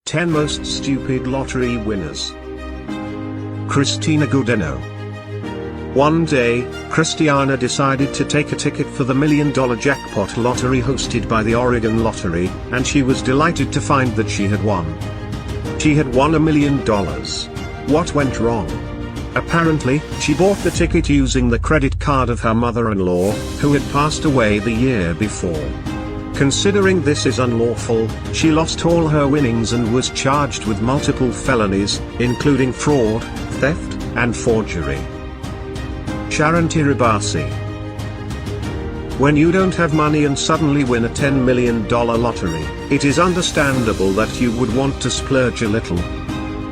10 Most Stupid Lottery Winners. Christina Gudeno. One day, Christiana decided to take a ticket for the $1 million jackpot lottery hosted by the Oregon Lottery, and she was delighted to find that she had won. She had won $1 million. What went wrong? Apparently, she bought the ticket using the credit card of her mother-in-law, who had passed away the year before. Considering this is unlawful, she lost all her winnings and was charged with multiple felonies, including fraud, theft, and forgery. Sharon Tirabassi. When you don't have money and suddenly win a $10 million lottery, it is understandable that you would want to splurge a little.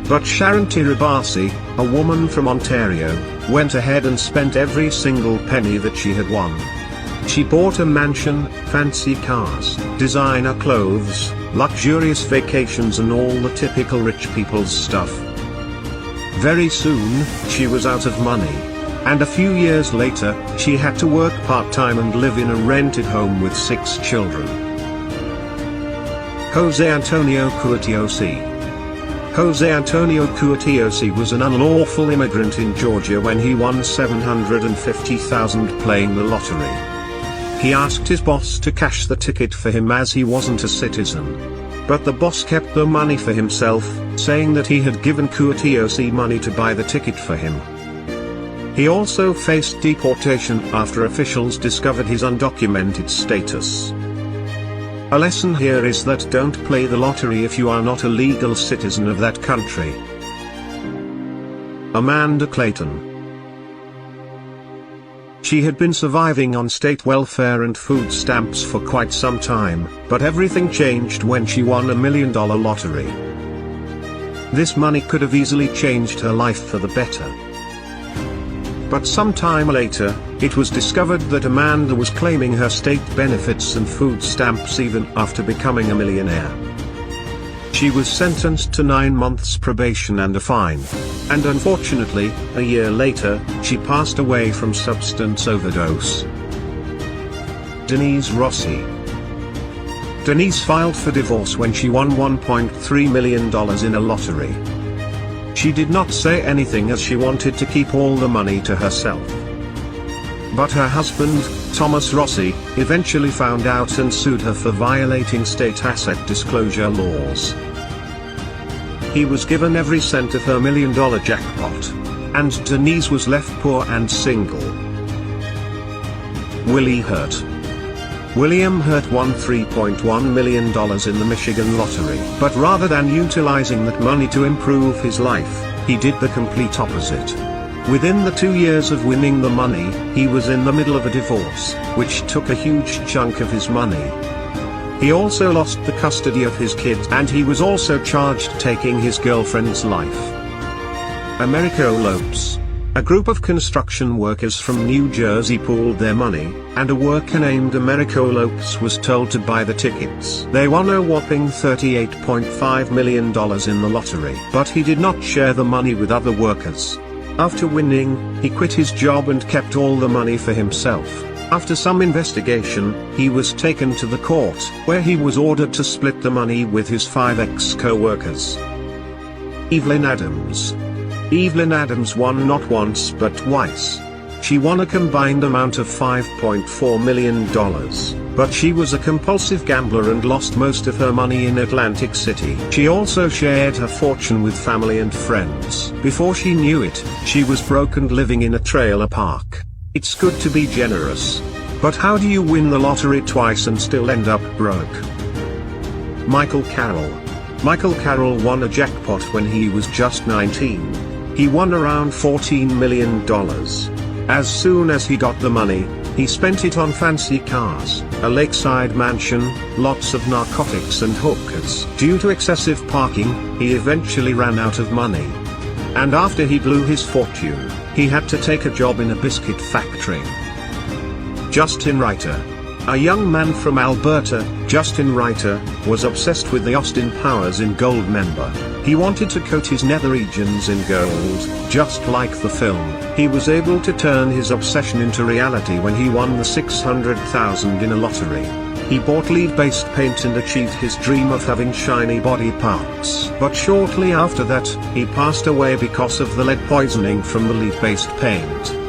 But Sharon Tirabassi, a woman from Ontario, went ahead and spent every single penny that she had won. She bought a mansion, fancy cars, designer clothes, luxurious vacations and all the typical rich people's stuff. Very soon, she was out of money. And a few years later, she had to work part-time and live in a rented home with 6 children. Jose Antonio Cuatiosi. Jose Antonio Cuatiosi was an unlawful immigrant in Georgia when he won $750,000 playing the lottery. He asked his boss to cash the ticket for him as he wasn't a citizen. But the boss kept the money for himself, saying that he had given Cuatiosi money to buy the ticket for him. He also faced deportation after officials discovered his undocumented status. A lesson here is that don't play the lottery if you are not a legal citizen of that country. Amanda Clayton. She had been surviving on state welfare and food stamps for quite some time, but everything changed when she won a $1 million lottery. This money could have easily changed her life for the better. But some time later, it was discovered that Amanda was claiming her state benefits and food stamps even after becoming a millionaire. She was sentenced to 9 months probation and a fine. And unfortunately, a year later, she passed away from substance overdose. Denise Rossi. Denise filed for divorce when she won $1.3 million in a lottery. She did not say anything as she wanted to keep all the money to herself. But her husband, Thomas Rossi, eventually found out and sued her for violating state asset disclosure laws. He was given every cent of her $1 million jackpot. And Denise was left poor and single. Willie Hurt. William Hurt won $3.1 million in the Michigan lottery. But rather than utilizing that money to improve his life, he did the complete opposite. Within the 2 years of winning the money, he was in the middle of a divorce, which took a huge chunk of his money. He also lost the custody of his kids and he was also charged taking his girlfriend's life. Americo Lopes. A group of construction workers from New Jersey pooled their money, and a worker named Americo Lopes was told to buy the tickets. They won a whopping $38.5 million in the lottery. But he did not share the money with other workers. After winning, he quit his job and kept all the money for himself. After some investigation, he was taken to the court, where he was ordered to split the money with his 5 ex-co-workers. Evelyn Adams. Evelyn Adams won not once but twice. She won a combined amount of $5.4 million, but she was a compulsive gambler and lost most of her money in Atlantic City. She also shared her fortune with family and friends. Before she knew it, she was broke and living in a trailer park. It's good to be generous. But how do you win the lottery twice and still end up broke? Michael Carroll. Michael Carroll won a jackpot when he was just 19. He won around $14 million. As soon as he got the money, he spent it on fancy cars, a lakeside mansion, lots of narcotics and hookers. Due to excessive parking, he eventually ran out of money. And after he blew his fortune, he had to take a job in a biscuit factory. Justin Reiter. A young man from Alberta, Justin Reiter, was obsessed with the Austin Powers in Gold member. He wanted to coat his nether regions in gold, just like the film. He was able to turn his obsession into reality when he won the $600,000 in a lottery. He bought lead-based paint and achieved his dream of having shiny body parts. But shortly after that, he passed away because of the lead poisoning from the lead-based paint.